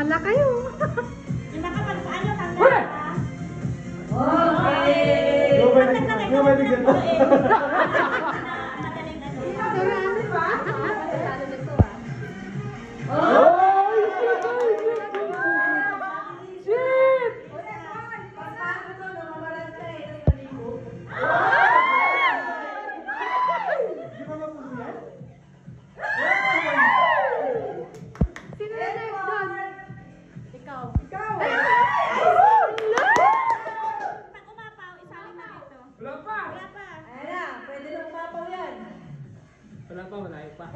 Bahala kayo. Nakapag paano tanda? Okay. Yung may bigyan mo. Sarado ba? Shit! Sino na next doon? Ikaw. Ay! Pag umapaw, isali mo dito. Wala pa! Wala pa. Ayan na, pwede na umapaw yan. Wala pa, malayo pa.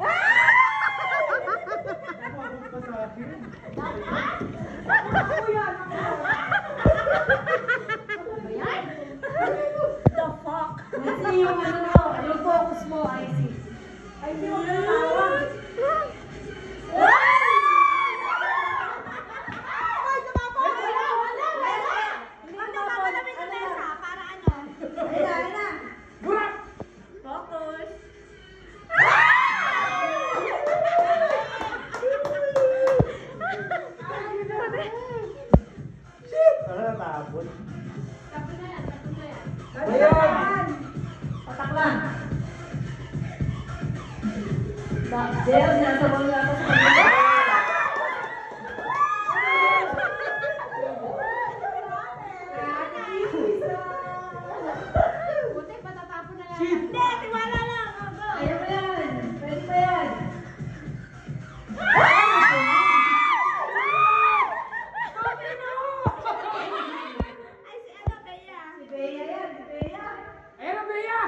The fuck? Kasi yung ano mo, yung focus mo, IC. IC mo na tawag. Ano natapon? Patak lang. Del, nasa wala ka sa kanila. Buti, patatapon na lang. Hindi, tiwala lang. Go. Ayaw mo yan. Pwede pa yan. Ay, si ano, Bea. Si Bea yan, si Bea. Ayan na, Bea!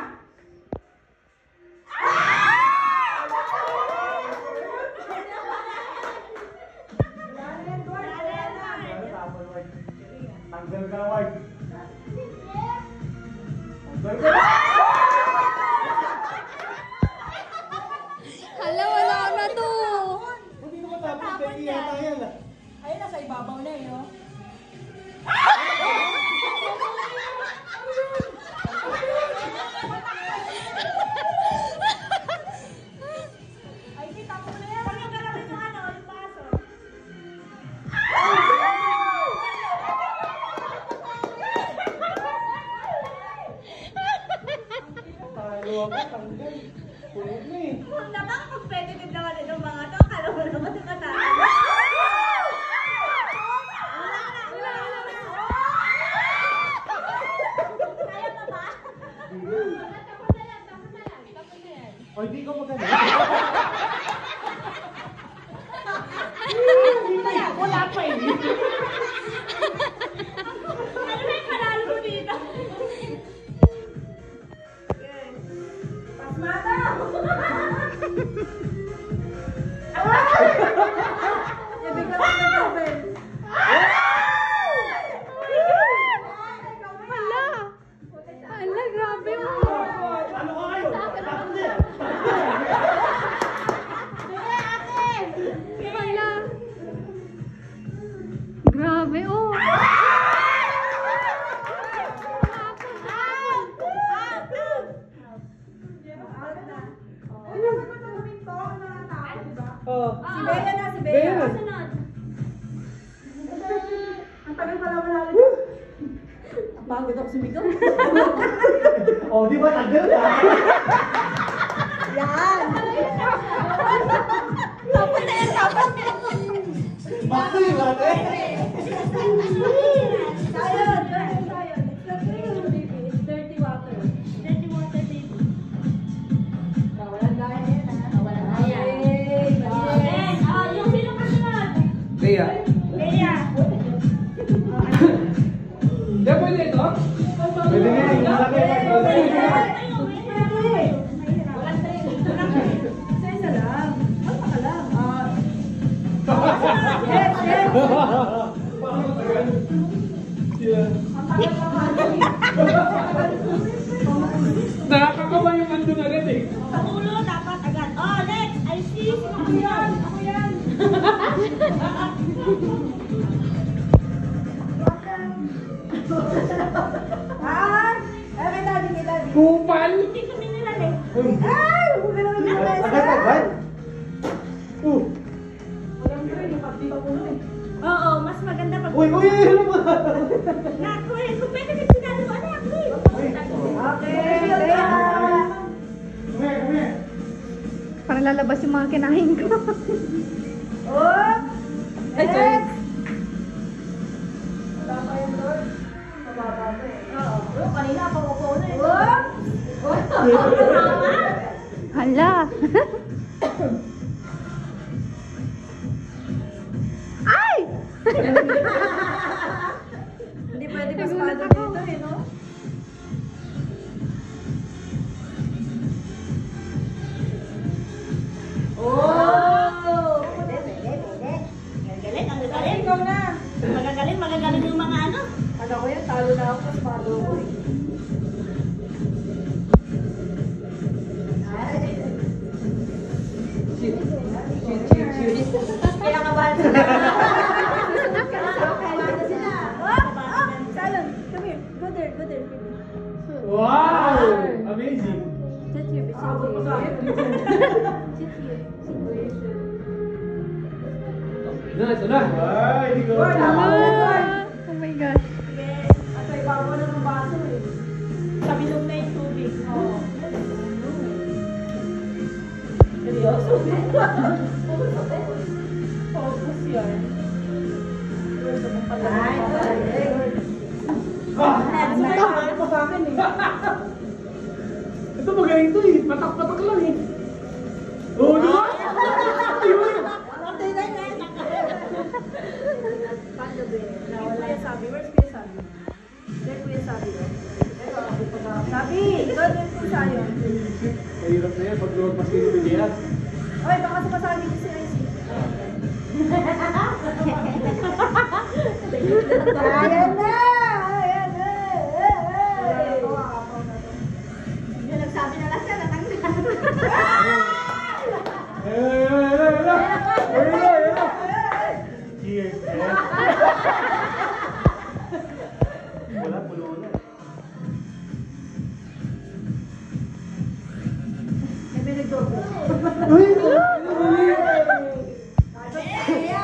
Ano tapon, Ward? Tanggal ka, Ward. Tanggal ka! Hala, wala na to. Hindi mo matapos kay Iyata yan ah. Ayun, nasa ibabaw na yun. Oh. Ay, kita mo na yan. Pag galawin mo ano, yung baso. Talo ako, tanggal. Pulit na eh. Kung naman competitive naman itong mga to, akala mo naman yung katalo. Kaya pa ba? O, hindi ko maganda. Wala pa eh. Ano ba yung panalo mo dito? Pasmata! Ibig ka lang ng Robin. Hala. Hala, grabe oh. Ano ka kayo? Tapos din. Hala. Grabe oh. Oh. Si Bea na, si Bea. Bea. Sunod. Ang tagal pala wala. Pagod ako sumigaw. Oh, di ba tanggal ka? Yan! Bakit yung ate? Tayo! It's dirty water. Dirty water, baby. Walang gaya yan, ha? Walang gaya. Yes. Oh, yung sino ka sunod? Bea. Bea. Di ba pwede ito? Pwede nga, yung malaki. Walang drink. Isa-isa lang. Ano ka lang? Yes, yes! Parang matagal. Yeah. Nakakakawa yung andun agad eh. Sa ulo, dapat agad. Oh, next. I see. Ako yan. Ako yan. Ah! Kay daddy, kay daddy. Kupal! Hindi ko minilan eh. Ay! Huwag ka naman dito. Agad agad? Walang drink, pag di pa puno eh. Oo. maganda pag... Uy, uy, ano ba? Naku, eh, kung pwede kasi sinalo mo, anak, please. Okay, Bea. Come here. Parang lalabas yung mga kinain ko. Oh! Ay, sorry. Wala pa yung Lord. Mababa pa eh. Oo. Oh, kanina ako upo na eh. Hala. Ay! Hindi pwede pasmado dito eh, no? Oh! Magagaling, ang Ay, gagaling. ikaw na. Magagaling yung mga ano. Ano ko yan? Talo na ako, pasmado ko eh. Kaya kabahan sila. Salon, come here. Go there, go there. Wow! Amazing! Sit here, sit Abot mo sa akin. Ito na. Ay, hindi ko. Lord, ako. Ah, oh my gosh. Sige, At sa ibabaw na ng baso eh. sabilog na yung tubig. Oo. Seryoso? Focus yan. Ay, Ay, ko sa akin eh. Ito magaling to eh. Patak-patak lang eh. Oo, di ba? Paano ba eh? Nawala yung sabi. Where's Kuya Sabi? There, Kuya Sabi. Sabi! Ikaw din po sa'yo. Mahirap na yan pag lumagpas kayo ng biyan. Oy, baka sumasabi ko si IC. Ayan na! Ayan na! yung nagsabi na lang siya, natanggal. Cheers! Wala, pulo na. May binigdobo. Uy! Kaya,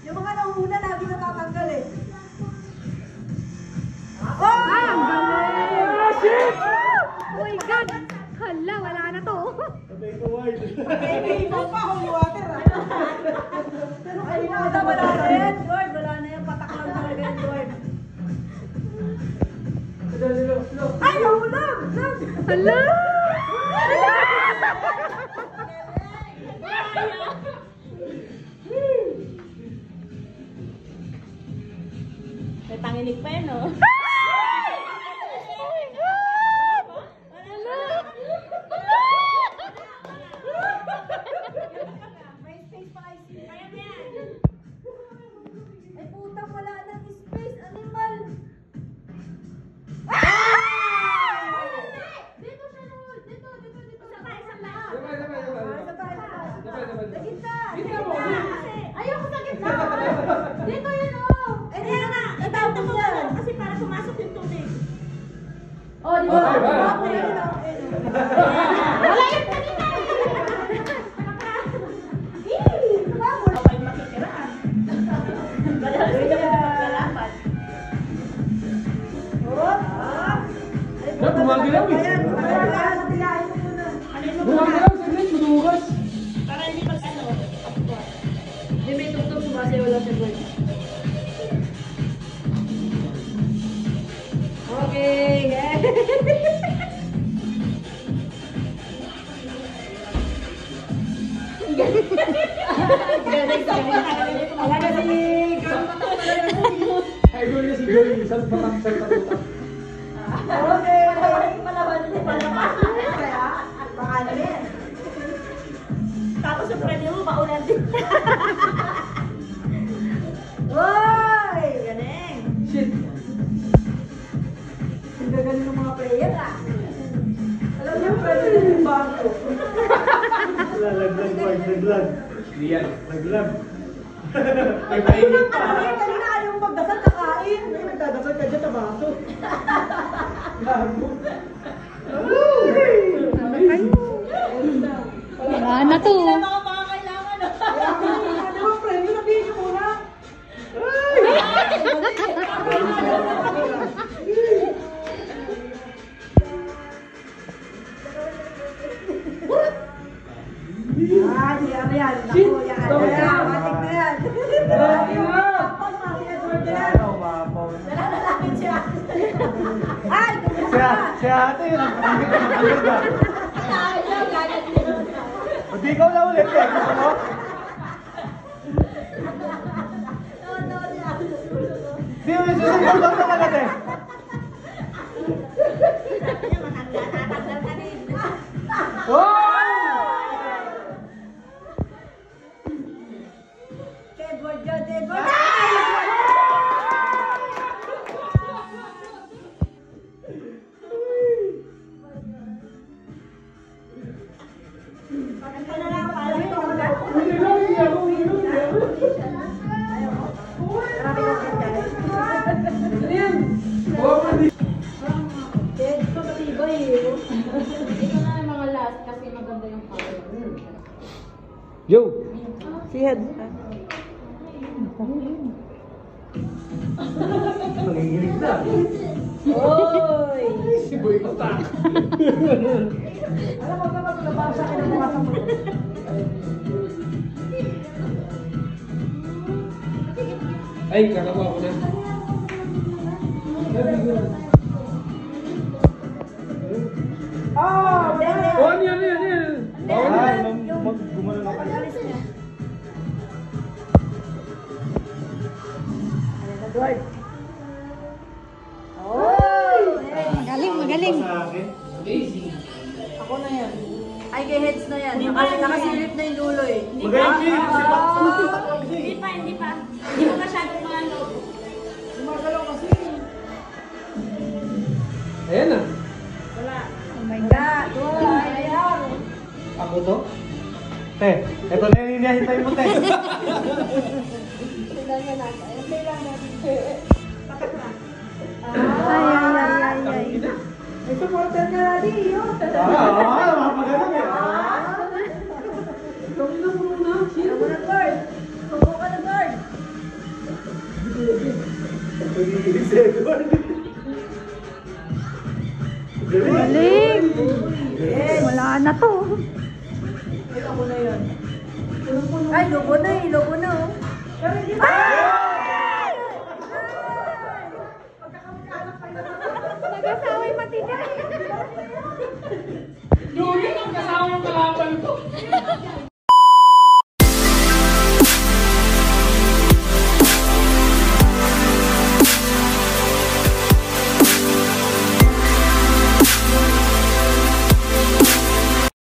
yung mga nanguna lagi natatanggal eh. Ah, ang galing! Oh my God! Hala, wala na to. Sabay ko wide. Hindi mo pa holy water ah. Pero kanina wala na yan, Lord. Wala na yan. Patak lang talaga yan, Lord. Ay, nahulog! Hala! May panginig pa yan, oh. May space pa IC. Ay, putang wala nang space. Animal. Dito siya, Lord. Dito. Sabay. Sa gitna. Ayoko sa gitna. Dito yun, oh. Eh, di na. Itapos mo yan. Kasi para pumasok yung tubig. Oh, di ba? Okay, bye. Ako yun, oh. Wala yung kanina. Ako ay makikiraan. Wala rin siya magkalapan. Oh. Na, gumagalaw eh. Ayan, ayan, tilahin mo muna. Ano yung mga... Gumagalaw, saglit, madugas. Para hindi mag-ano. Hindi may tugtog sumasayaw lang siya, Lord. Okay, yeah. Talaga si Girl Patak talaga. Ay, gawin na si Joey. Salpatak. Okay. Palaban din palaban. Kaya, baka na yan. Tapos yung premyo mo, maulan din. Hoy! Galing. Shit. Ang gagaling ng mga player ah. Alam niyo, pwede din yung bangko. Naglag. Hindi yan, naglag. May mainit pa. Kanina ayaw mong magdasal, kakain. May nagdadasal ka dyan sa baso. Gago. Wala na to. Mga pangangailangan, oh. Ano ba, friend? Yung sabihin niyo muna. Matik na yan. Ay! Si ate yun, ang ganda. Hindi ikaw na ulit eh. Gusto mo? Di mo yung susunod lang talaga eh. Deadboard yun, deadboard! Yo! Si Head. Nanginginig na. Oy! Si Boy Pata. Alam mo, kapag nabasa ka ng mga sampul. Ay, kakawa ko na. Oh! Oh, ano yan? Bawal na. Gumano na kayo. Edward. Oh! Magaling. Sa akin. Amazing. Ako na yan. Ay, kay Heads na yan. Nakasilip na yung dulo eh. Magaling siya. Si Pat. Hindi pa. Hindi pa masyadong mga logo. Gumagalaw kasi. Ayan na. Wala. Oh my God. Ayan. Ako to? Te, eto na yung hinihintay mo, te. Ay. May supporter ka na di. Mapagaling eh. Gawin na muna. Sino mo na, guard? Subo ka na, guard. Nanginginig si Edward. Galing. Wala na to. Ay, ako na yun. Ay, logo na eh. Logo na oh. Pero hindi pa. Nag-asaway matindi. Yun ang kasama ng kalaban ko.